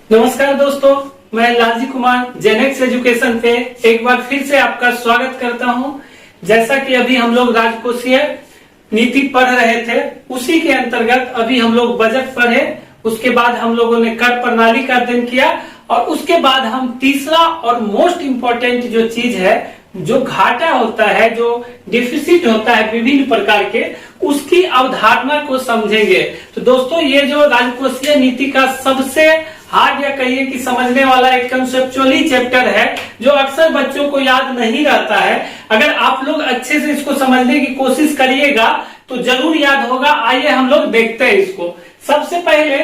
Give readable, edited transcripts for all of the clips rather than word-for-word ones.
नमस्कार दोस्तों, मैं लालजी कुमार जेनेक्स एजुकेशन पे एक बार फिर से आपका स्वागत करता हूं। जैसा कि अभी हम लोग राजकोषीय नीति पढ़ रहे थे, उसी के अंतर्गत अभी हम लोग बजट पढ़े। उसके बाद हम लोगों ने कर प्रणाली का अध्ययन किया और उसके बाद हम तीसरा और मोस्ट इम्पोर्टेंट जो चीज है, जो घाटा होता है, जो डिफिसिट होता है विभिन्न प्रकार के, उसकी अवधारणा को समझेंगे। तो दोस्तों, ये जो राजकोषीय नीति का सबसे हार्ड या कहिए कि समझने वाला एक कंसेप्चुअली चैप्टर है, जो अक्सर बच्चों को याद नहीं रहता है। अगर आप लोग अच्छे से इसको समझने की कोशिश करिएगा तो जरूर याद होगा। आइए हम लोग देखते हैं इसको। सबसे पहले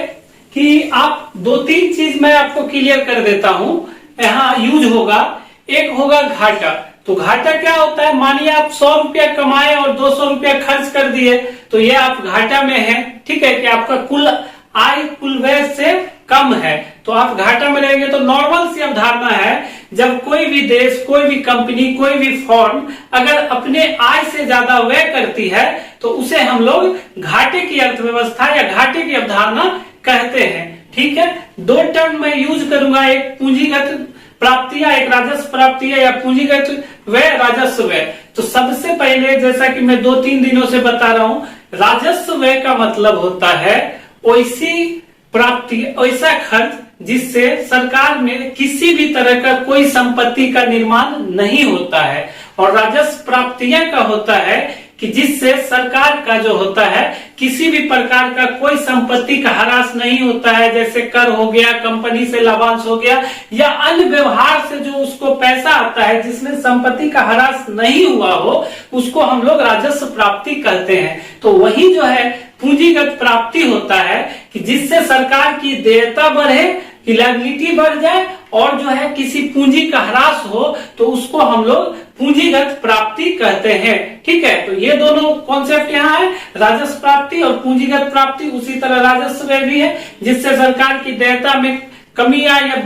कि आप दो तीन चीज मैं आपको क्लियर कर देता हूं, यहाँ यूज होगा। एक होगा घाटा। तो घाटा क्या होता है? मानिए आप 100 रुपया कमाए और 200 रुपया खर्च कर दिए, तो ये आप घाटा में है। ठीक है कि आपका कुल आय कुल व्यय से कम है, तो आप घाटा में रहेंगे। तो नॉर्मल सी अवधारणा है, जब कोई भी देश, कोई भी कंपनी, कोई भी फर्म अगर अपने आय से ज्यादा व्यय करती है तो उसे हम लोग घाटे की अर्थव्यवस्था या घाटे की अवधारणा कहते हैं। ठीक है, दो टर्म मैं यूज करूंगा, एक पूंजीगत प्राप्तियां, एक राजस्व प्राप्तियां या पूंजीगत व्यय, राजस्व व्यय। तो सबसे पहले, जैसा कि मैं 2-3 दिनों से बता रहा हूं, राजस्व व्यय का मतलब होता है ऐसी प्राप्ति, ऐसा खर्च जिससे सरकार में किसी भी तरह का कोई संपत्ति का निर्माण नहीं होता है। और राजस्व प्राप्तियां का होता है कि जिससे सरकार का जो होता है किसी भी प्रकार का कोई संपत्ति का ह्रास नहीं होता है, जैसे कर हो गया, कंपनी से लाभांश हो गया, या अन्य व्यवहार से जो उसको पैसा आता है जिसमें संपत्ति का ह्रास नहीं हुआ हो, उसको हम लोग राजस्व प्राप्ति कहते हैं। तो वही जो है पूंजीगत प्राप्ति होता है कि जिससे सरकार की देयता बढ़े, कि लायबिलिटी बढ़ जाए, और जो है किसी पूंजी का ह्रास हो तो उसको हम लोग पूंजीगत प्राप्ति कहते हैं। ठीक है, तो ये दोनों कॉन्सेप्ट यहाँ है, राजस्व प्राप्ति और पूंजीगत प्राप्ति। उसी तरह राजस्व व्यय भी है, जिससे सरकार की देयता में कमी आए या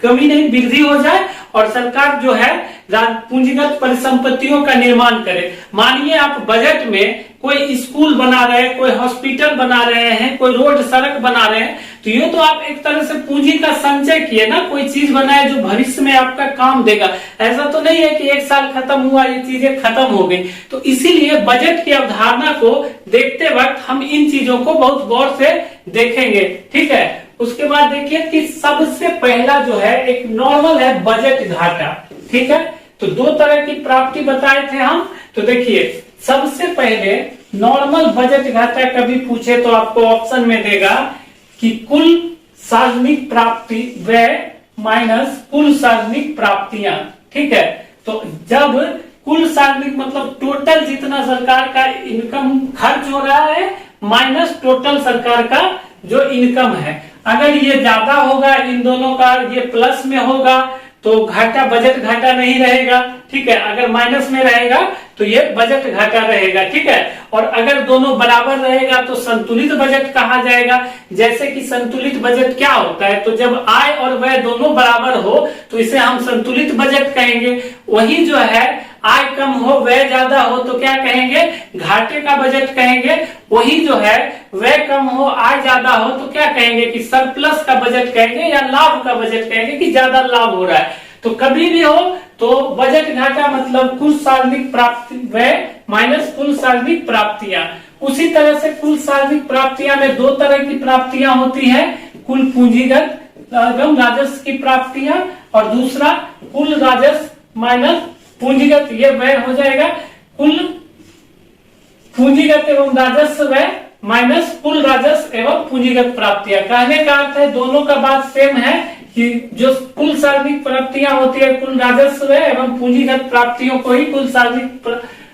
कमी नहीं, वृद्धि हो जाए, और सरकार जो है पूंजीगत परिसंपत्तियों का निर्माण करे। मानिए आप बजट में कोई स्कूल बना रहे हैं, कोई हॉस्पिटल बना रहे हैं, कोई रोड सड़क बना रहे हैं, तो ये तो आप एक तरह से पूंजी का संचय किए ना, कोई चीज बनाए जो भविष्य में आपका काम देगा। ऐसा तो नहीं है कि एक साल खत्म हुआ, ये चीजें खत्म हो गई। तो इसीलिए बजट की अवधारणा को देखते वक्त हम इन चीजों को बहुत गौर से देखेंगे। ठीक है, उसके बाद देखिए कि सबसे पहला जो है एक नॉर्मल है बजट घाटा। ठीक है, तो दो तरह की प्राप्ति बताए थे हम। तो देखिए, सबसे पहले नॉर्मल बजट घाटा कभी पूछे तो आपको ऑप्शन में देगा कि कुल सार्वजनिक प्राप्ति व्यय माइनस कुल सार्वजनिक प्राप्तियां। ठीक है, तो जब कुल सार्वजनिक मतलब टोटल जितना सरकार का इनकम खर्च हो रहा है माइनस टोटल सरकार का जो इनकम है, अगर ये ज्यादा होगा, इन दोनों का ये प्लस में होगा तो घाटा, बजट घाटा नहीं रहेगा। ठीक है, अगर माइनस में रहेगा तो ये बजट घाटा रहेगा। ठीक है, और अगर दोनों बराबर रहेगा तो संतुलित बजट कहा जाएगा। जैसे कि संतुलित बजट क्या होता है, तो जब आय और व्यय दोनों बराबर हो तो इसे हम संतुलित बजट कहेंगे। वही जो है आय कम हो, व्यय ज्यादा हो तो क्या कहेंगे? घाटे का बजट कहेंगे। वही जो है व्यय कम हो, आय ज्यादा हो तो क्या कहेंगे? कि सरप्लस का बजट कहेंगे या लाभ का बजट कहेंगे, कि ज्यादा लाभ हो रहा है। तो कभी भी हो तो बजट घाटा मतलब कुल सार्वजनिक प्राप्ति व्यय माइनस कुल सार्वजनिक प्राप्तियां। उसी तरह से कुल सार्वजनिक प्राप्तियां में दो तरह की प्राप्तियां होती है, कुल पूंजीगत एवं राजस्व की प्राप्तियां, और दूसरा कुल राजस्व माइनस पूंजीगत, ये व्यय हो जाएगा कुल पूंजीगत एवं राजस्व व्यय माइनस कुल राजस्व एवं पूंजीगत प्राप्तियां। कहने का अर्थ है दोनों का बात सेम है कि जो कुल सार्वजनिक प्राप्तियां होती है कुल राजस्व व्यय एवं पूंजीगत प्राप्तियों को ही कुल सार्वजनिक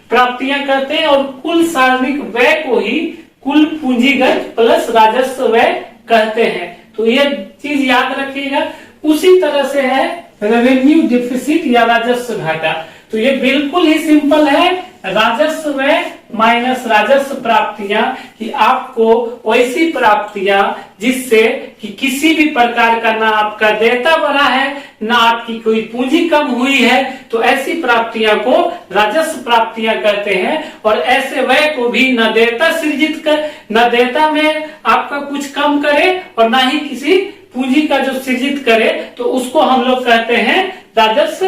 प्राप्तियां कहते हैं, और कुल सार्वजनिक व्यय को ही कुल पूंजीगत प्लस राजस्व व्यय कहते हैं। तो ये चीज याद रखिएगा। उसी तरह से है रेवेन्यू डिफिसिट या राजस्व घाटा। तो ये बिल्कुल ही सिंपल है, राजस्व व्यय माइनस राजस्व प्राप्तियां, कि आपको वैसी प्राप्तियां जिससे कि किसी भी प्रकार का ना आपका देयता बढ़ा है ना आपकी कोई पूंजी कम हुई है, तो ऐसी प्राप्तियां को राजस्व प्राप्तियां कहते हैं। और ऐसे व्यय को भी न देयता सृजित कर, न देयता में आपका कुछ कम करे और ना ही किसी पूंजी का जो सृजित करे तो उसको हम लोग कहते हैं राजस्व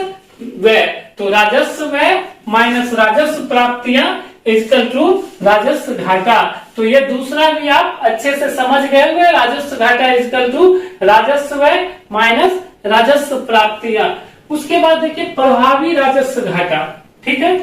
व्यय। तो राजस्व व्यय माइनस राजस्व प्राप्तियां इक्वल टू राजस्व घाटा। तो ये दूसरा भी आप अच्छे से समझ गए होंगे, राजस्व घाटा इक्वल टू राजस्व व्यय माइनस राजस्व प्राप्तियां। उसके बाद देखिए प्रभावी राजस्व घाटा, ठीक है।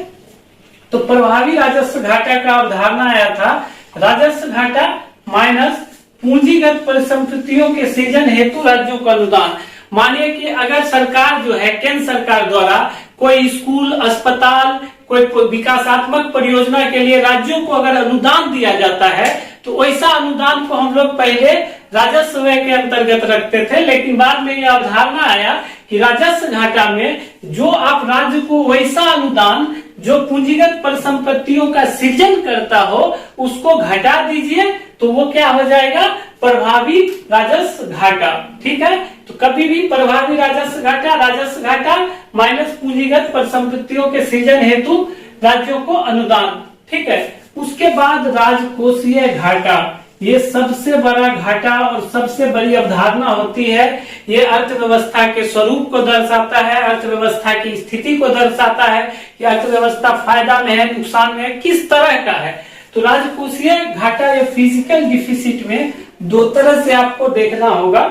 तो प्रभावी राजस्व घाटा का अवधारणा आया था राजस्व घाटा माइनस पूंजीगत परिसंपत्तियों के सृजन हेतु राज्यों का अनुदान। मानिए कि अगर सरकार जो है केंद्र सरकार द्वारा कोई स्कूल, अस्पताल, कोई विकासात्मक परियोजना के लिए राज्यों को अगर अनुदान दिया जाता है तो वैसा अनुदान को हम लोग पहले राजस्व व्यय के अंतर्गत रखते थे, लेकिन बाद में यह अवधारणा आया कि राजस्व घाटा में जो आप राज्य को वैसा अनुदान जो पूंजीगत परिसंपत्तियों का सृजन करता हो उसको घटा दीजिए तो वो क्या हो जाएगा, प्रभावी राजस्व घाटा। ठीक है, तो कभी भी प्रभावी राजस्व घाटा माइनस पूंजीगत परिसंपत्तियों के सृजन हेतु राज्यों को अनुदान। ठीक है, उसके बाद राजकोषीय घाटा, ये सबसे बड़ा घाटा और सबसे बड़ी अवधारणा होती है। ये अर्थव्यवस्था के स्वरूप को दर्शाता है, अर्थव्यवस्था की स्थिति को दर्शाता है कि अर्थव्यवस्था फायदा में है, नुकसान में है, किस तरह का है। तो राजकोषीय घाटा या फिजिकल डिफिसिट में दो तरह से आपको देखना होगा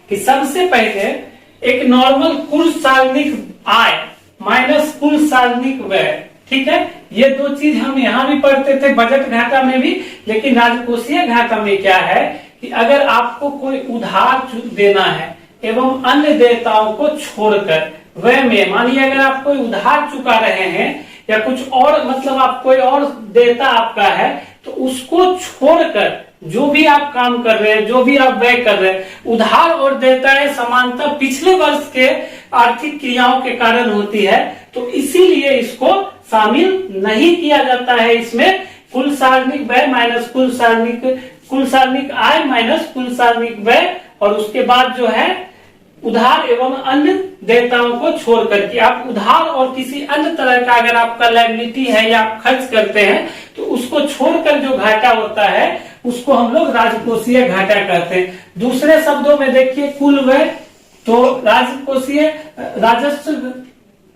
कि सबसे पहले एक नॉर्मल कुल सार्वजनिक आय माइनस कुल सार्वजनिक व्यय। ठीक है, ये दो चीज हम यहाँ भी पढ़ते थे बजट घाटा में भी, लेकिन राजकोषीय घाटा में क्या है कि अगर आपको कोई उधार देना है एवं अन्य देयताओं को छोड़कर व्यय में, मानिए अगर आप कोई उधार चुका रहे हैं या कुछ और, मतलब आप कोई और देयता आपका है तो उसको छोड़कर जो भी आप काम कर रहे हैं, जो भी आप व्यय कर रहे हैं, उधार और देयताएं समानता पिछले वर्ष के आर्थिक क्रियाओं के कारण होती है, तो इसीलिए इसको शामिल नहीं किया जाता है। इसमें कुल सार्वजनिक व्यय माइनस कुल सार्वजनिक आय माइनस कुल सार्वजनिक व्यय, और उसके बाद जो है उधार एवं अन्य देयताओं को छोड़कर कि आप उधार और किसी अन्य तरह का अगर आपका लायबिलिटी है या आप खर्च करते हैं तो उसको छोड़कर जो घाटा होता है उसको हम लोग राजकोषीय घाटा कहते हैं। दूसरे शब्दों में देखिए कुल व्यय, तो राजकोषीय राजस्व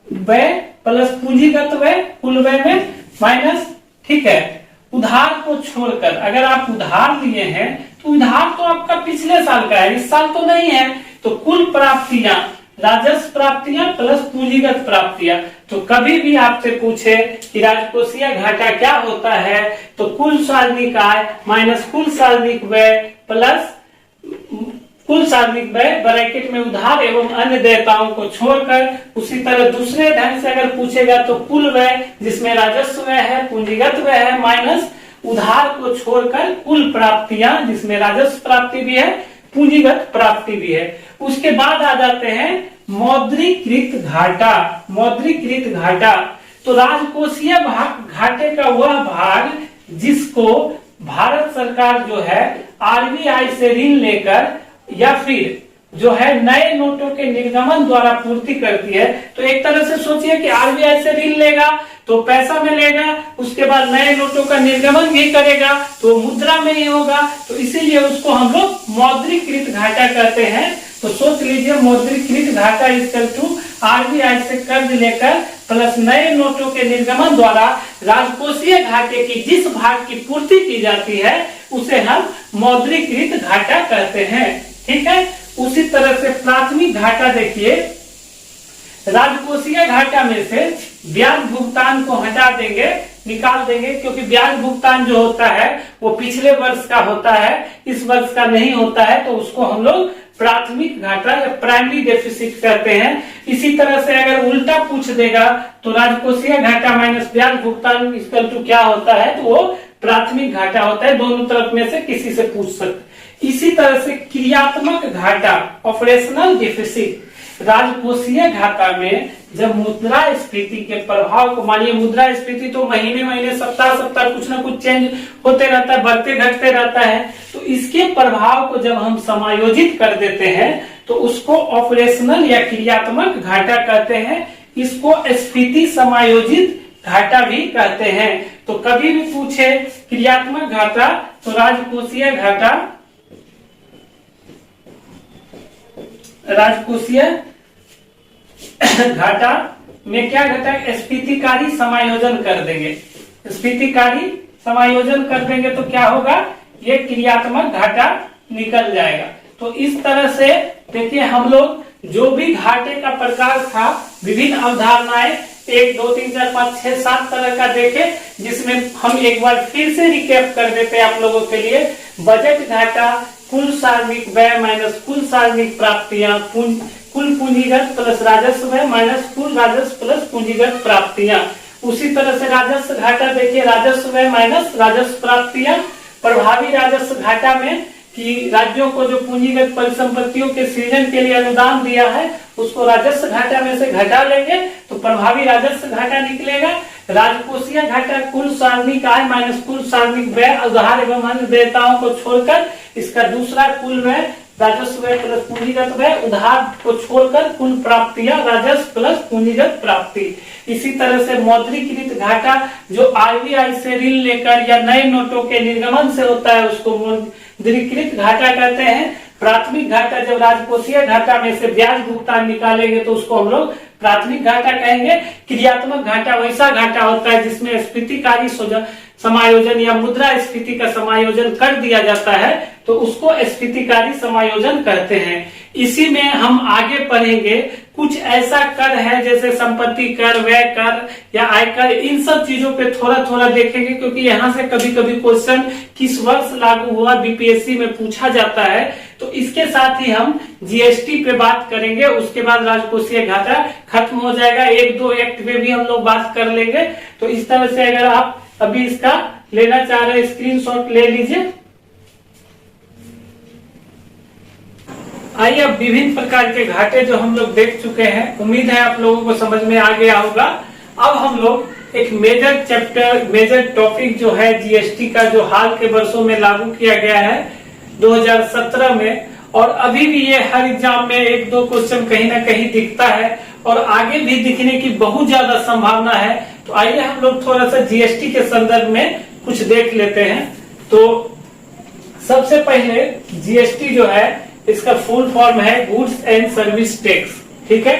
व्यय प्लस पूंजीगत व्यय कुल व्यय में माइनस, ठीक है, उधार को छोड़कर अगर आप उधार लिए हैं तो उधार तो आपका पिछले साल का है, इस साल तो नहीं है, तो कुल प्राप्तियां राजस्व प्राप्तियां प्लस पूंजीगत प्राप्तियां। तो कभी भी आपसे पूछे कि राजकोषीय घाटा क्या होता है तो कुल सार्वजनिक आय माइनस कुल सार्वजनिक व्यय प्लस कुल सार्वजनिक व्यय ब्रैकेट में उधार एवं अन्य देयताओं को छोड़कर। उसी तरह दूसरे ढंग से अगर पूछेगा तो कुल व्यय जिसमें राजस्व व्यय है, पूंजीगत व्यय है माइनस उधार को छोड़कर कुल प्राप्तियां जिसमें राजस्व प्राप्ति भी है, पूंजीगत प्राप्ति भी है। उसके बाद आ जाते हैं मौद्रीकृत घाटा। मौद्रीकृत घाटा तो राजकोषीय घाटे का वह भाग जिसको भारत सरकार जो है आरबीआई से ऋण लेकर या फिर जो है नए नोटों के निर्गमन द्वारा पूर्ति करती है। तो एक तरह से सोचिए कि आरबीआई से ऋण लेगा तो पैसा में लेगा, उसके बाद नए नोटों का निर्गमन भी करेगा तो मुद्रा में ही होगा, तो इसीलिए उसको हम लोग मौद्रीकृत घाटा कहते हैं। तो सोच लीजिए मौद्रीकृत घाटा इक्वल टू आरबीआई से कर्ज लेकर प्लस नए नोटों के निर्गमन द्वारा राजकोषीय घाटे की जिस भाग की पूर्ति की जाती है उसे हम मौद्रीकृत घाटा कहते हैं। ठीक है, उसी तरह से प्राथमिक घाटा देखिए, राजकोषीय घाटा में से ब्याज भुगतान को हटा देंगे, निकाल देंगे, क्योंकि ब्याज भुगतान जो होता है वो पिछले वर्ष का होता है, इस वर्ष का नहीं होता है, तो उसको हम लोग प्राथमिक घाटा या प्राइमरी डेफिसिट कहते हैं। इसी तरह से अगर उल्टा पूछ देगा तो राजकोषीय घाटा माइनस ब्याज भुगतान इक्वल टू क्या होता है, तो वो प्राथमिक घाटा होता है। दोनों तरफ में से किसी से पूछ सकते। इसी तरह से क्रियात्मक घाटा ऑपरेशनल डिफिसिट, राजकोषीय घाटा में जब मुद्रास्फीति के प्रभाव को, मानिए मुद्रास्फीति तो महीने महीने सप्ताह सप्ताह कुछ ना कुछ चेंज होते रहता है, बढ़ते घटते रहता है, तो इसके प्रभाव को जब हम समायोजित कर देते हैं तो उसको ऑपरेशनल या क्रियात्मक घाटा कहते हैं। इसको स्फीति समायोजित घाटा भी कहते हैं। तो कभी भी पूछे क्रियात्मक घाटा तो राजकोषीय घाटा राजकोषीय घाटा में क्या घटा है, स्फीतिकारी समायोजन कर देंगे। स्फीतिकारी समायोजन कर देंगे तो क्या होगा, ये क्रियात्मक घाटा निकल जाएगा। तो इस तरह से देखिए हम लोग जो भी घाटे का प्रकार था, विभिन्न अवधारणाएं 1 2 3 4 5 6 7 तरह का देखे, जिसमें हम एक बार फिर से रिकैप कर देते हैं आप लोगों के लिए। बजट घाटा, कुल सार्वजनिक व्यय माइनस कुल सार्वजनिक प्राप्तियां, कुल पूंजीगत प्लस राजस्व व्यय माइनस कुल राजस्व प्लस पूंजीगत प्राप्तियां। उसी तरह से राजस्व घाटा देखिए, राजस्व व्यय माइनस राजस्व प्राप्तियां। प्रभावी राजस्व घाटा में कि राज्यों को जो पूंजीगत परिसंपत्तियों के सृजन के लिए अनुदान दिया है उसको राजस्व घाटा में से घटा लेंगे तो प्रभावी राजस्व घाटा निकलेगा। राजकोषीय घाटा कुल सार्वजनिक आय माइनस कुल सार्वजनिक व्यय, उधार एवं अन्य देयताओं को छोड़कर इसका दूसरा कुल व्यय राजस्व व्यय प्लस पूंजीगत व्यय, उधार को छोड़कर कुल प्राप्तियां राजस्व प्लस पूंजीगत प्राप्ति। इसी तरह से मौद्रिकृत घाटा जो आरबीआई से ऋण लेकर या नए नोटों के निर्गमन से होता है उसको मौद्रिकृत घाटा कहते हैं। प्राथमिक घाटा जब राजकोषीय घाटा में से ब्याज भुगतान निकालेंगे तो उसको हम लोग प्राथमिक घाटा कहेंगे। क्रियात्मक घाटा वैसा घाटा होता है जिसमें स्फीतिकारी समायोजन या मुद्रा स्फीति का समायोजन कर दिया जाता है तो उसको स्फीतिकारी समायोजन कहते हैं। इसी में हम आगे पढ़ेंगे कुछ ऐसा कर है जैसे संपत्ति कर, व्यय कर या आयकर, इन सब चीजों पे थोड़ा थोड़ा देखेंगे क्योंकि यहाँ से कभी कभी क्वेश्चन किस वर्ष लागू हुआ बीपीएससी में पूछा जाता है। तो इसके साथ ही हम जीएसटी पे बात करेंगे, उसके बाद राजकोषीय घाटा खत्म हो जाएगा। 1-2 एक्ट पे भी हम लोग बात कर लेंगे। तो इस तरह से अगर आप अभी इसका लेना चाह रहे हैं स्क्रीनशॉट ले लीजिए। आइए अब विभिन्न प्रकार के घाटे जो हम लोग देख चुके हैं, उम्मीद है आप लोगों को समझ में आ गया होगा। अब हम लोग एक मेजर चैप्टर, मेजर टॉपिक जो है जीएसटी का, जो हाल के वर्षों में लागू किया गया है 2017 में, और अभी भी ये हर एग्जाम में 1-2 क्वेश्चन कहीं ना कहीं दिखता है और आगे भी दिखने की बहुत ज्यादा संभावना है। तो आइए हम लोग थोड़ा सा जीएसटी के संदर्भ में कुछ देख लेते हैं। तो सबसे पहले जीएसटी जो है इसका फुल फॉर्म है गुड्स एंड सर्विस टैक्स, ठीक है,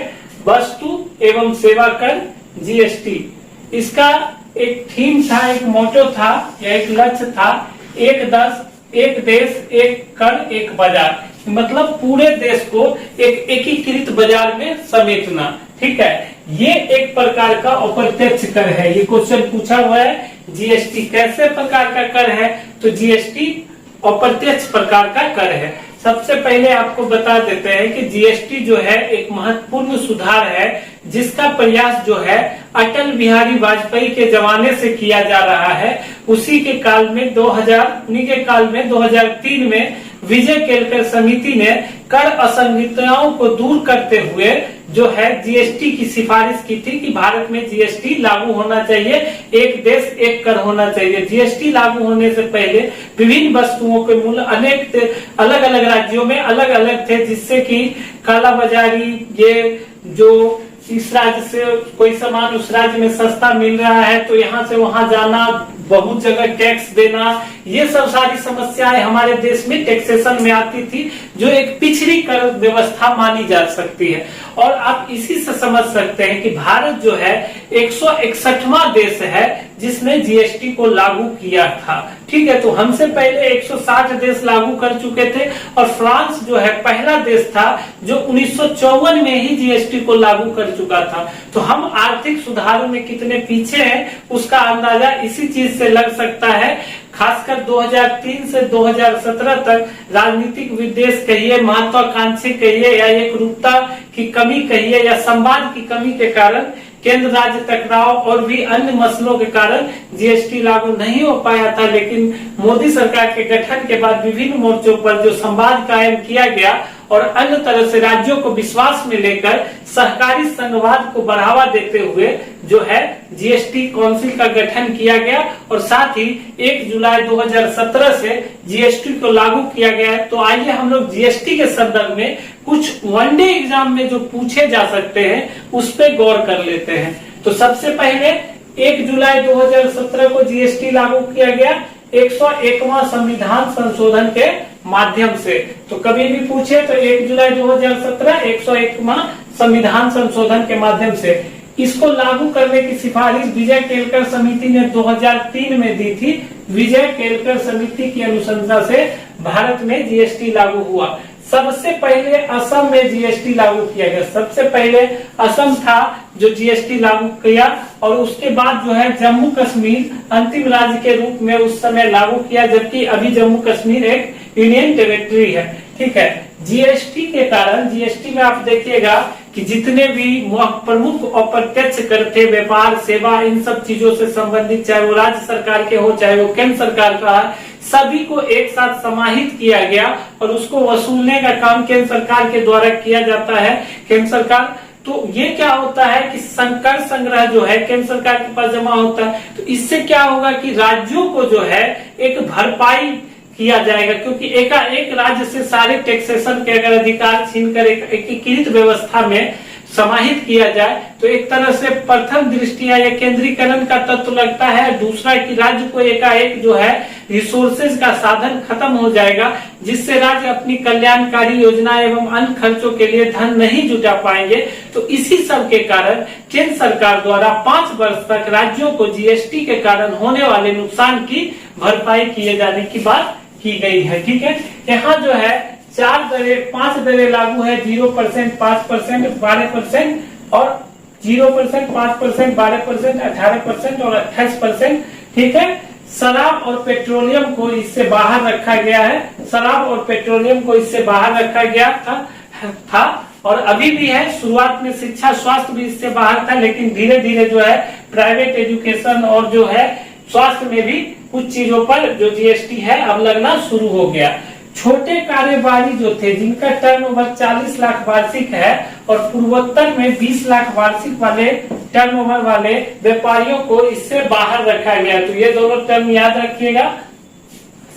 वस्तु एवं सेवा कर जीएसटी। इसका एक थीम था, एक मोटो था या एक लक्ष्य था, एक देश एक कर एक बाजार, मतलब पूरे देश को एक एकीकृत बाजार में समेटना, ठीक है। ये एक प्रकार का अप्रत्यक्ष कर है, ये क्वेश्चन पूछा हुआ है। जीएसटी कैसे प्रकार का कर है, तो जीएसटी अप्रत्यक्ष प्रकार का कर है। सबसे पहले आपको बता देते हैं कि जीएसटी जो है एक महत्वपूर्ण सुधार है जिसका प्रयास जो है अटल बिहारी वाजपेयी के जमाने से किया जा रहा है। उसी के काल में 2003 में विजय केलकर समिति ने कर असंगतताओं को दूर करते हुए जो है जीएसटी की सिफारिश की थी कि भारत में जीएसटी लागू होना चाहिए, एक देश एक कर होना चाहिए। जीएसटी लागू होने से पहले विभिन्न वस्तुओं के मूल्य अनेक अलग अलग राज्यों में अलग अलग थे, जिससे कि कालाबाजारी, ये जो इस राज्य से कोई सामान उस राज्य में सस्ता मिल रहा है तो यहाँ से वहां जाना, बहुत जगह टैक्स देना, ये सब सारी समस्याएं हमारे देश में टैक्सेशन में आती थी, जो एक पिछड़ी कर व्यवस्था मानी जा सकती है। और आप इसी से समझ सकते हैं कि भारत जो है 161वां देश है जिसने जीएसटी को लागू किया था, ठीक है। तो हमसे पहले 160 देश लागू कर चुके थे और फ्रांस जो है पहला देश था जो 1954 में ही जीएसटी को लागू कर चुका था। तो हम आर्थिक सुधारों में कितने पीछे हैं उसका अंदाजा इसी चीज से लग सकता है। खासकर 2003 से 2017 तक राजनीतिक विद्वेष कहिए, महत्वाकांक्षी कहिए या एकरूपता की कमी कहिए या संवाद की कमी के कारण, केंद्र राज्य टकराव और भी अन्य मसलों के कारण जीएसटी लागू नहीं हो पाया था। लेकिन मोदी सरकार के गठन के बाद विभिन्न मोर्चों पर जो संवाद कायम किया गया और अन्य तरह से राज्यों को विश्वास में लेकर सहकारी संघवाद को बढ़ावा देते हुए जो है जीएसटी काउंसिल का गठन किया गया और साथ ही 1 जुलाई 2017 से जीएसटी को लागू किया गया है। तो आइए हम लोग जीएसटी के संदर्भ में कुछ वनडे एग्जाम में जो पूछे जा सकते हैं उस पर गौर कर लेते हैं। तो सबसे पहले 1 जुलाई 2017 को जीएसटी लागू किया गया 101वां संविधान संशोधन के माध्यम से। तो कभी भी पूछे तो 1 जुलाई 2017 101वां संविधान संशोधन के माध्यम से। इसको लागू करने की सिफारिश विजय केलकर समिति ने 2003 में दी थी। विजय केलकर समिति की अनुशंसा से भारत में जीएसटी लागू हुआ। सबसे पहले असम में जीएसटी लागू किया गया। सबसे पहले असम था जो जीएसटी लागू किया, और उसके बाद जो है जम्मू कश्मीर अंतिम राज्य के रूप में उस समय लागू किया, जबकि अभी जम्मू कश्मीर एक यूनियन टेरिटरी है। ठीक है, जीएसटी के कारण, जीएसटी में आप देखिएगा कि जितने भी प्रमुख अप्रत्यक्ष कर थे, व्यापार, सेवा, इन सब चीजों से संबंधित, चाहे वो राज्य सरकार के हो चाहे वो केंद्र सरकार का है, सभी को एक साथ समाहित किया गया और उसको वसूलने का काम केंद्र सरकार के द्वारा किया जाता है। केंद्र सरकार, तो ये क्या होता है कि कर संग्रह जो है केंद्र सरकार के पास जमा होता है, तो इससे क्या होगा कि राज्यों को जो है एक भरपाई किया जाएगा, क्योंकि एक राज्य से सारे टैक्सेशन के अगर अधिकार छीनकर एक एकीकृत व्यवस्था में समाहित किया जाए तो एक तरह से प्रथम दृष्टिया यह केंद्रीकरण का तत्व लगता है। दूसरा कि राज्य को एकाएक जो है रिसोर्सेज का साधन खत्म हो जाएगा, जिससे राज्य अपनी कल्याणकारी योजना एवं अन्य खर्चों के लिए धन नहीं जुटा पाएंगे। तो इसी सब के कारण केंद्र सरकार द्वारा 5 वर्ष तक राज्यों को जीएसटी के कारण होने वाले नुकसान की भरपाई किए जाने की बात की गई है। ठीक है, यहाँ जो है 5 दरें लागू है, 0%, 5%, 12% और 0%, 5%, 12%, 18% और 28%। ठीक है, शराब और पेट्रोलियम को इससे बाहर रखा गया है। शराब और पेट्रोलियम को इससे बाहर रखा गया था और अभी भी है। शुरुआत में शिक्षा, स्वास्थ्य भी इससे बाहर था, लेकिन धीरे धीरे जो है प्राइवेट एजुकेशन और जो है स्वास्थ्य में भी कुछ चीजों पर जो जीएसटी है अब लगना शुरू हो गया। छोटे कारोबारी जो थे, जिनका टर्नओवर 40 लाख वार्षिक है और पूर्वोत्तर में 20 लाख वार्षिक वाले टर्नओवर वाले व्यापारियों को इससे बाहर रखा गया। तो ये दोनों टर्म याद रखिएगा।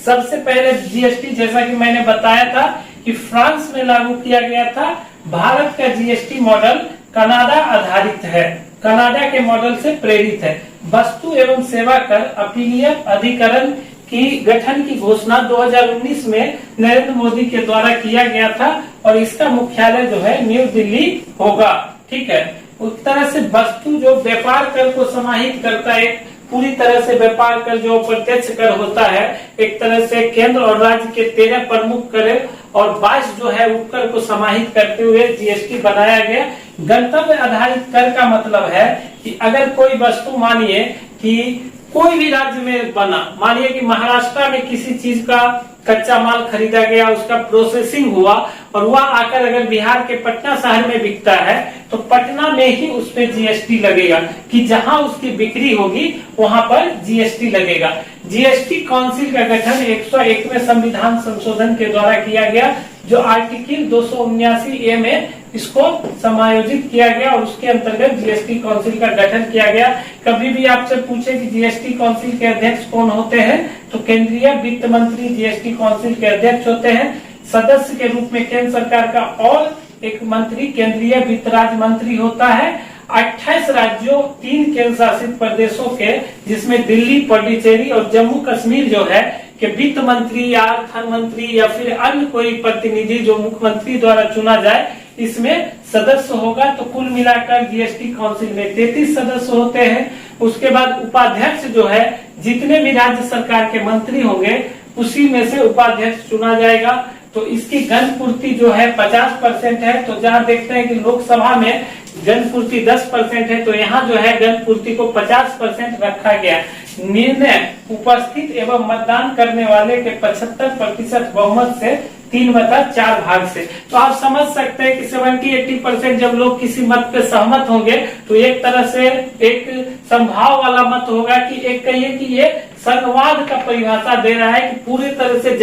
सबसे पहले जीएसटी, जैसा कि मैंने बताया था कि फ्रांस में लागू किया गया था। भारत का जीएसटी मॉडल कनाडा आधारित है, कनाडा के मॉडल से प्रेरित है। वस्तु एवं सेवा कर अपीलीय अधिकरण की गठन की घोषणा 2019 में नरेंद्र मोदी के द्वारा किया गया था और इसका मुख्यालय जो है न्यू दिल्ली होगा। ठीक है, उस तरह से वस्तु जो व्यापार कर को समाहित करता है, पूरी तरह से व्यापार कर जो प्रत्यक्ष कर होता है, एक तरह से केंद्र और राज्य के 13 प्रमुख कर और 22 जो है उपकर को समाहित करते हुए जीएसटी बनाया गया। गंतव्य आधारित कर का मतलब है कि अगर कोई वस्तु, मानिए कि कोई भी राज्य में बना, मानिए कि महाराष्ट्र में किसी चीज का कच्चा माल खरीदा गया, उसका प्रोसेसिंग हुआ और वह आकर अगर बिहार के पटना शहर में बिकता है तो पटना में ही उस पे जीएसटी लगेगा, कि जहां उसकी बिक्री होगी वहां पर जीएसटी लगेगा। जीएसटी काउंसिल का गठन 101वें संविधान संशोधन के द्वारा किया गया, जो आर्टिकल 279A में इसको समायोजित किया गया और उसके अंतर्गत जीएसटी काउंसिल का गठन किया गया। कभी भी आपसे पूछे कि जीएसटी काउंसिल के अध्यक्ष कौन होते हैं, तो केंद्रीय वित्त मंत्री जीएसटी काउंसिल के अध्यक्ष होते हैं। सदस्य के रूप में केंद्र सरकार का और एक मंत्री केंद्रीय वित्त राज्य मंत्री होता है। 28 राज्यों, 3 केंद्र शासित प्रदेशों के, जिसमें दिल्ली, पुडुचेरी और जम्मू कश्मीर जो है कि वित्त मंत्री या अर्थ मंत्री या फिर अन्य कोई प्रतिनिधि जो मुख्यमंत्री द्वारा चुना जाए, इसमें सदस्य होगा। तो कुल मिलाकर जीएसटी काउंसिल में 33 सदस्य होते हैं। उसके बाद उपाध्यक्ष जो है, जितने भी राज्य सरकार के मंत्री होंगे उसी में से उपाध्यक्ष चुना जाएगा। तो इसकी जनपूर्ति जो है 50% है। तो जहां देखते हैं कि लोकसभा में जनपूर्ति 10% है, तो यहाँ जो है जनपूर्ति को 50% रखा गया। निर्णय उपस्थित एवं मतदान करने वाले के 75% बहुमत से 3/4 भाग से। तो आप समझ सकते हैं कि 70-80% जब लोग किसी मत पे सहमत होंगे तो एक तरह से एक संभाव वाला मत होगा कि एक कहिए कि ये संवाद का परिभाषा दे रहा है कि पूरी तरह से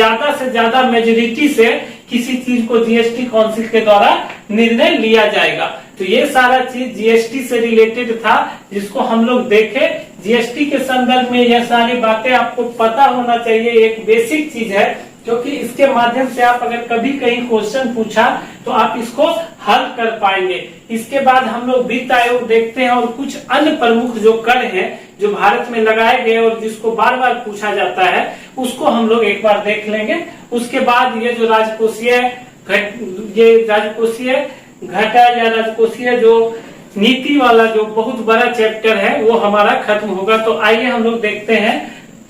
ज्यादा मेजोरिटी से किसी चीज को जीएसटी काउंसिल के द्वारा निर्णय लिया जाएगा। तो ये सारा चीज जीएसटी से रिलेटेड था, जिसको हम लोग देखे। जीएसटी के संदर्भ में यह सारी बातें आपको पता होना चाहिए, एक बेसिक चीज है, क्योंकि इसके माध्यम से आप अगर कभी कहीं क्वेश्चन पूछा तो आप इसको हल कर पाएंगे। इसके बाद हम लोग वित्त आयोग देखते हैं और कुछ अन्य प्रमुख जो कर हैं जो भारत में लगाए गए और जिसको बार बार पूछा जाता है, उसको हम लोग एक बार देख लेंगे। उसके बाद ये जो राजकोषीय घाटा या राजकोषीय जो नीति वाला जो बहुत बड़ा चैप्टर है वो हमारा खत्म होगा। तो आइए हम लोग देखते हैं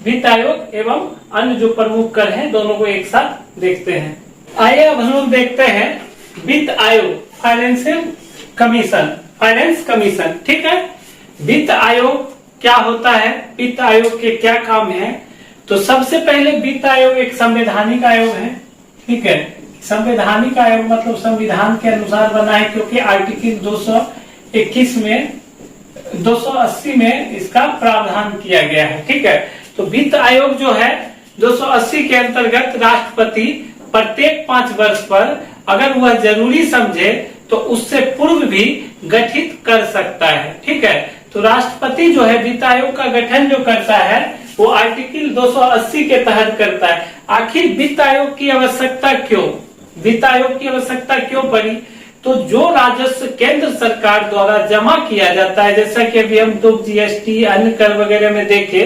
वित्त आयोग एवं अन्य जो प्रमुख कर हैं दोनों को एक साथ देखते हैं। आइए अब हम लोग देखते हैं वित्त आयोग, फाइनेंस कमीशन। ठीक है, वित्त आयोग क्या होता है, वित्त आयोग के क्या काम है। तो सबसे पहले वित्त आयोग एक संवैधानिक आयोग है। ठीक है, संवैधानिक आयोग मतलब संविधान के अनुसार बना है, क्योंकि आर्टिकल 221 में 280 में इसका प्रावधान किया गया है। ठीक है, तो वित्त आयोग जो है 280 के अंतर्गत राष्ट्रपति प्रत्येक 5 वर्ष पर अगर वह जरूरी समझे तो उससे पूर्व भी गठित कर सकता है। ठीक है, तो राष्ट्रपति जो है वित्त आयोग का गठन जो करता है वो आर्टिकल 280 के तहत करता है। आखिर वित्त आयोग की आवश्यकता क्यों, वित्त आयोग की आवश्यकता क्यों पड़ी? तो जो राजस्व केंद्र सरकार द्वारा जमा किया जाता है, जैसा कि अभी हम तो जीएसटी अन्य कर वगैरह में देखे,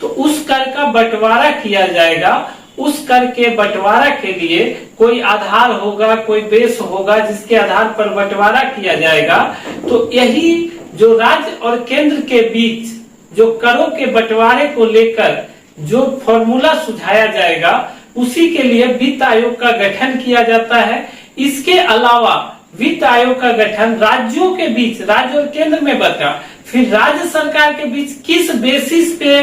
तो उस कर का बंटवारा किया जाएगा। उस कर के बंटवारा के लिए कोई आधार होगा, कोई बेस होगा जिसके आधार पर बंटवारा किया जाएगा। तो यही जो राज्य और केंद्र के बीच जो करों के बंटवारे को लेकर जो फॉर्मूला सुझाया जाएगा, उसी के लिए वित्त आयोग का गठन किया जाता है। इसके अलावा वित्त आयोग का गठन राज्यों के बीच, राज्य और केंद्र में बता, फिर राज्य सरकार के बीच किस बेसिस पे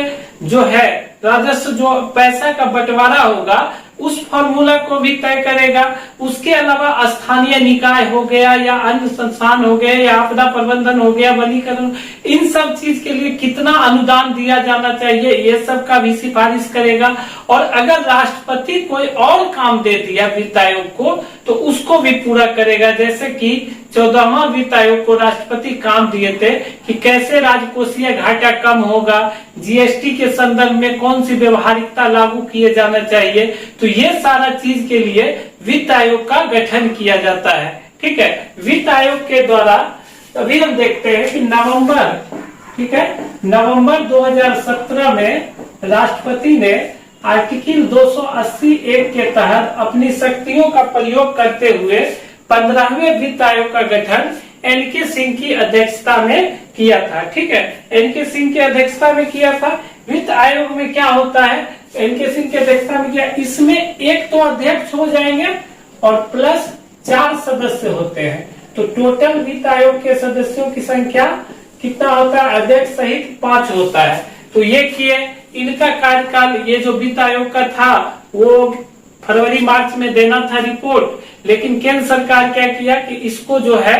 जो है राजस्व जो पैसा का बंटवारा होगा उस फॉर्मूला को भी तय करेगा। उसके अलावा स्थानीय निकाय हो गया या अन्य संस्थान हो गए या आपदा प्रबंधन हो गया, वनीकरण, इन सब चीज के लिए कितना अनुदान दिया जाना चाहिए ये सब का भी सिफारिश करेगा। और अगर राष्ट्रपति कोई और काम दे दिया वित्त आयोग को तो उसको भी पूरा करेगा। जैसे कि 14वां वित्त आयोग को राष्ट्रपति काम दिए थे कि कैसे राजकोषीय घाटा कम होगा, जीएसटी के संदर्भ में कौन सी व्यवहारिकता लागू किए जाना चाहिए। तो ये सारा चीज के लिए वित्त आयोग का गठन किया जाता है। ठीक है, वित्त आयोग के द्वारा अभी हम देखते हैं कि नवंबर 2017 में राष्ट्रपति ने आर्टिकल 280(1) के तहत अपनी शक्तियों का प्रयोग करते हुए 15वें वित्त आयोग का गठन एनके सिंह की अध्यक्षता में किया था। ठीक है, एनके सिंह की अध्यक्षता में किया था। वित्त आयोग में क्या होता है, एनके सिंह की अध्यक्षता में किया, इसमें एक तो अध्यक्ष हो जाएंगे और प्लस 4 सदस्य होते हैं। तो टोटल वित्त आयोग के सदस्यों की संख्या कितना होता है, अध्यक्ष सहित 5 होता है। तो ये किए, इनका कार्यकाल ये जो वित्त आयोग का था वो फरवरी मार्च में देना था रिपोर्ट, लेकिन केंद्र सरकार क्या किया कि इसको जो है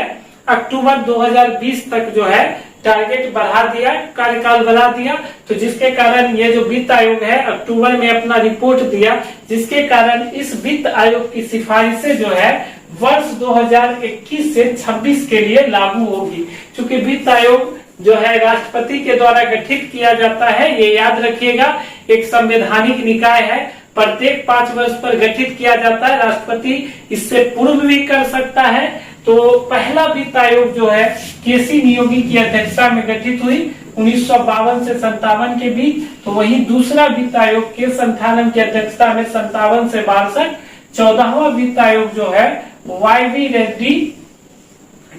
अक्टूबर 2020 तक जो है टारगेट बढ़ा दिया, कार्यकाल बढ़ा दिया। तो जिसके कारण ये जो वित्त आयोग है अक्टूबर में अपना रिपोर्ट दिया, जिसके कारण इस वित्त आयोग की सिफारिशें जो है वर्ष 2021 से 26 के लिए लागू होगी। क्योंकि वित्त आयोग जो है राष्ट्रपति के द्वारा गठित किया जाता है, ये याद रखिएगा, एक संवैधानिक निकाय है, प्रत्येक 5 वर्ष पर गठित किया जाता है। राष्ट्रपति इससे पूर्व भी कर सकता है। तो पहला वित्त आयोग जो है केसी नियोगी की अध्यक्षता में गठित हुई 1952 से 57 के बीच। तो वही दूसरा वित्त आयोग के संथानम की अध्यक्षता में 57 से 62। 14वां वित्त आयोग जो है वाईवी रेड्डी,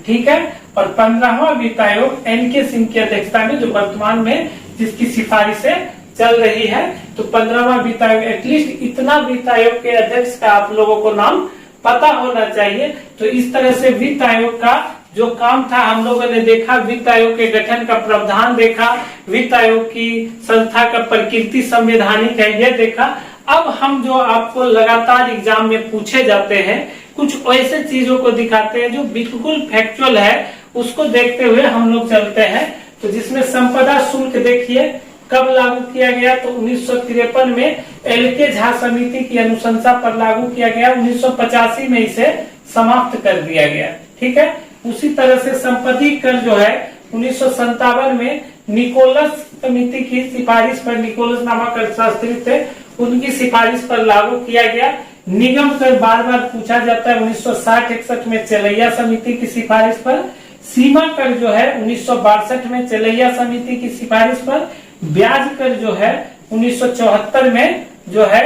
ठीक है, और 15वां वित्त आयोग एनके सिंह की अध्यक्षता में जो वर्तमान में जिसकी सिफारिशें चल रही है। तो 15वां वित्त आयोग, एटलीस्ट इतना वित्त आयोग के अध्यक्ष का आप लोगों को नाम पता होना चाहिए। तो इस तरह से वित्त आयोग का जो काम था हम लोगों ने देखा, वित्त आयोग के गठन का प्रावधान देखा, वित्त आयोग की संस्था का प्रकृति संवैधानिक है ये देखा। अब हम जो आपको लगातार एग्जाम में पूछे जाते हैं कुछ ऐसे चीजों को दिखाते हैं जो बिल्कुल फैक्चुअल है, उसको देखते हुए हम लोग चलते हैं। तो जिसमें संपदा शुल्क देखिए कब लागू किया गया, तो 1953 में एलके झा समिति की अनुशंसा पर लागू किया गया। 1985 में इसे समाप्त कर दिया गया। ठीक है, उसी तरह से संपत्ति कर जो है 1957 में निकोलस समिति की सिफारिश पर, निकोलस नामक अर्थशास्त्री थे, उनकी सिफारिश पर लागू किया गया। निगम कर बार बार पूछा जाता है, 1960-61 में चलैया समिति की सिफारिश पर। सीमा कर जो है 1962 में चलैया समिति की सिफारिश पर। ब्याज कर जो है 1974 में जो है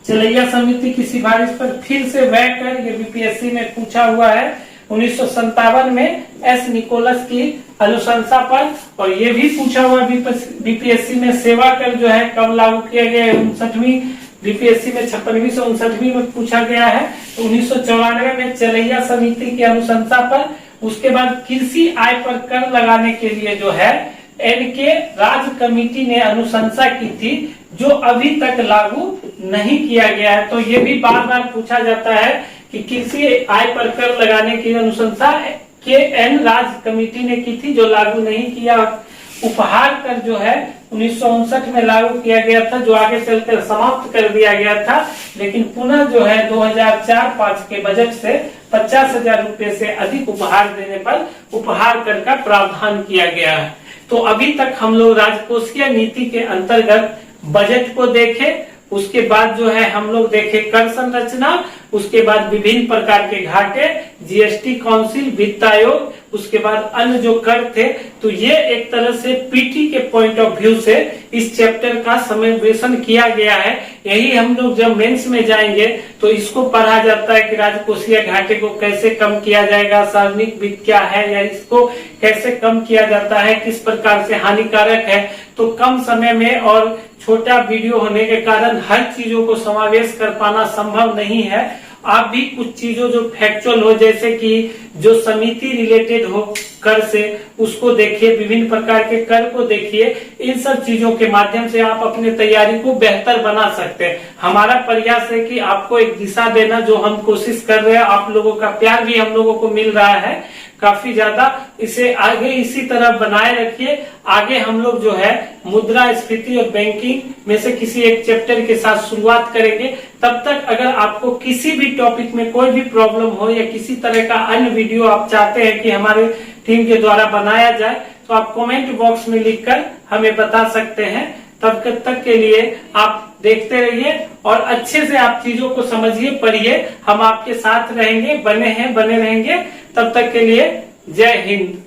चलैया समिति की सिफारिश पर फिर से व्यय कर, ये बीपीएससी में पूछा हुआ है 1957 में एस निकोलस की अनुशंसा पर। और ये भी पूछा हुआ बीपीएससी में सेवा कर जो है कब लागू किया गया है, 59वीं बीपीएससी में 56वीं से 59वीं में पूछा गया है 1994 में चलैया समिति की अनुशंसा पर। उसके बाद कृषि आय पर कर लगाने के लिए जो है एनके राज्य कमेटी ने अनुशंसा की थी, जो अभी तक लागू नहीं किया गया है। तो ये भी बार बार पूछा जाता है कि कृषि आय पर कर लगाने की अनुशंसा KN राज्य कमेटी ने की थी, जो लागू नहीं किया। उपहार कर जो है 1959 में लागू किया गया था, जो आगे चलकर समाप्त कर दिया गया था, लेकिन पुनः जो है 2004-05 के बजट से 50,000 रुपए से अधिक उपहार देने पर उपहार कर का प्रावधान किया गया है। तो अभी तक हम लोग राजकोषीय नीति के अंतर्गत बजट को देखे, उसके बाद जो है हम लोग देखे कर संरचना, उसके बाद विभिन्न प्रकार के घाटे, जीएसटी काउंसिल, वित्त आयोग, उसके बाद अन्य जो कर थे। तो ये एक तरह से पीटी के पॉइंट ऑफ व्यू से इस चैप्टर का समावेशन किया गया है। यही हम लोग जब मेंस में जाएंगे तो इसको पढ़ा जाता है कि राजकोषीय घाटे को कैसे कम किया जाएगा, सार्वजनिक वित्त क्या है या इसको कैसे कम किया जाता है, किस प्रकार से हानिकारक है। तो कम समय में और छोटा वीडियो होने के कारण हर चीजों को समावेश कर पाना संभव नहीं है। आप भी कुछ चीजों जो फैक्चुअल हो, जैसे कि जो समिति रिलेटेड हो कर से, उसको देखिए, विभिन्न प्रकार के कर को देखिए। इन सब चीजों के माध्यम से आप अपने तैयारी को बेहतर बना सकते हैं। हमारा प्रयास है कि आपको एक दिशा देना, जो हम कोशिश कर रहे हैं। आप लोगों का प्यार भी हम लोगों को मिल रहा है काफी ज्यादा। इसे आगे इसी तरह बनाए रखिए। आगे हम लोग जो है मुद्रास्फीति और बैंकिंग में से किसी एक चैप्टर के साथ शुरुआत करेंगे। तब तक अगर आपको किसी भी टॉपिक में कोई भी प्रॉब्लम हो या किसी तरह का अन्य वीडियो आप चाहते हैं कि हमारे टीम के द्वारा बनाया जाए, तो आप कमेंट बॉक्स में लिखकर हमें बता सकते हैं। तब तक के लिए आप देखते रहिए और अच्छे से आप चीजों को समझिए, पढ़िए। हम आपके साथ रहेंगे, बने रहेंगे। तब तक के लिए जय हिंद।